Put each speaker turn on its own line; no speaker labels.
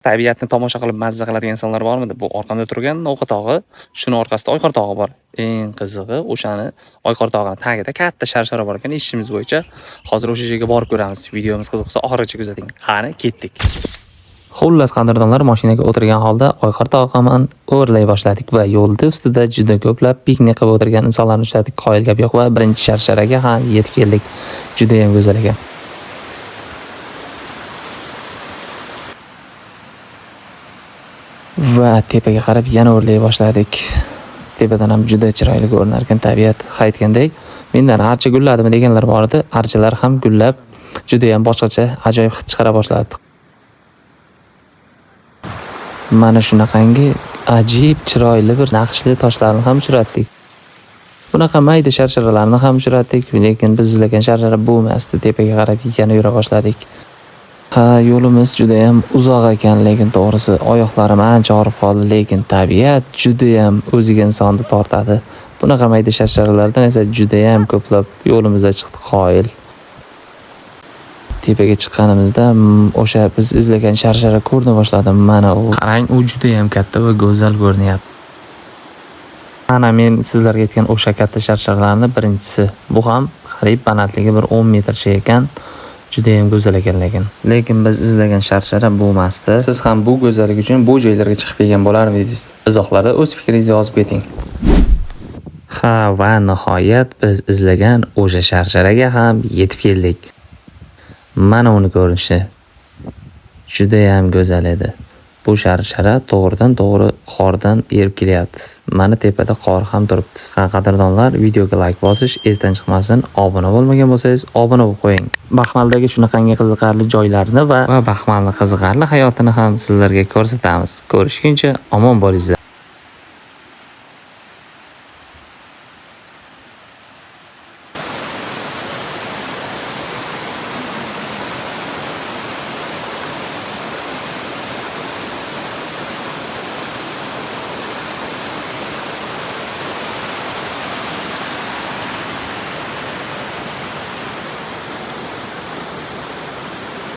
Tabiatni tomosha qilib mazza qiladigan insonlar bormidi? Bu orqamda turgan Novqa tog'i, shuni orqasida Oyqor tog'i bor. Eng qizig'i o'shani Oyqor tog'ining tagida katta sharshara bor ekan. Eshitishimiz bo'yicha hozir o'sha yerga borib ko'ramiz. Videomiz qiziq bo'lsa oxirigacha kuzating. Qani, ketdik. Xullas, qadrdonlar, mashinaga o'tirgan holda Oyqor tog'i hamon o'rlay boshladik va yo'lda ustida juda ko'plab piknik qilib o'tirgan insonlarni uchradik. Qoyil gap yo'q va birinchi sharsharaga ham yetib keldik. Juda ham go'zal ekan. Va tepaga qarab yana o'rlay boshladik. Tepadan ham juda chiroyli ko'rinar ekan tabiat. Aytgandek, mendan archa gulladimi deganlar bor edi. Archalar ham gullab, juda ham boshqacha ajoyib hid chiqara boshladi. Mana shunaqangi ajib chiroyli bir naqshli toshlarni ham uchratdik. Bunaqa mayda sharsharalarni ham uchratdik, lekin biz izlagan sharshara bu emasdi. Tepaga qarab yana yura boshladik. Yo'limiz juda ham uzoq ekan, lekin to'g'risi oyoqlarim ancha og'rib qoldi, lekin tabiat juda ham o'ziga insonni tortadi. Bunaqa mayda sharsharalardan esa juda ham ko'plab yo'limizda chiqdi qoyil. Tepaga chiqqanimizda o'sha biz izlagan sharshara ko'rina boshladi. Mana u, qarang, u juda ham katta va go'zal ko'rinyapti. Mana men sizlarga aytgan o'sha katta sharsharalarning birinchisi. Bu ham qariyb balandligi bir 10 metrcha ekan. Juda ham go'zal ekan lekin biz izlagan sharshara bu emasdi. Siz ham bu go'zallik uchun bu joylarga chiqib kelgan bo'larmidingiz? Izohlarda o'z fikringizni yozib keting. Va nihoyat biz izlagan o'sha sharsharaga ham yetib keldik. Mana uni ko'rinishi. Juda ham go'zal edi. Bu sharshara to'g'ridan to'g'ri qordan erib kelyapti. Mana tepada qor ham turibdi. Qadrdonlar, videoga like bosish esdan chiqmasin. Obuna bo'lmagan bo'lsangiz, obuna bo'lib qo'ying. Baxmaldagi shunaqangi qiziqarli joylarni va Baxmalning qiziqarli hayotini ham sizlarga ko'rsatamiz. Ko'rishguncha omon bo'linglar.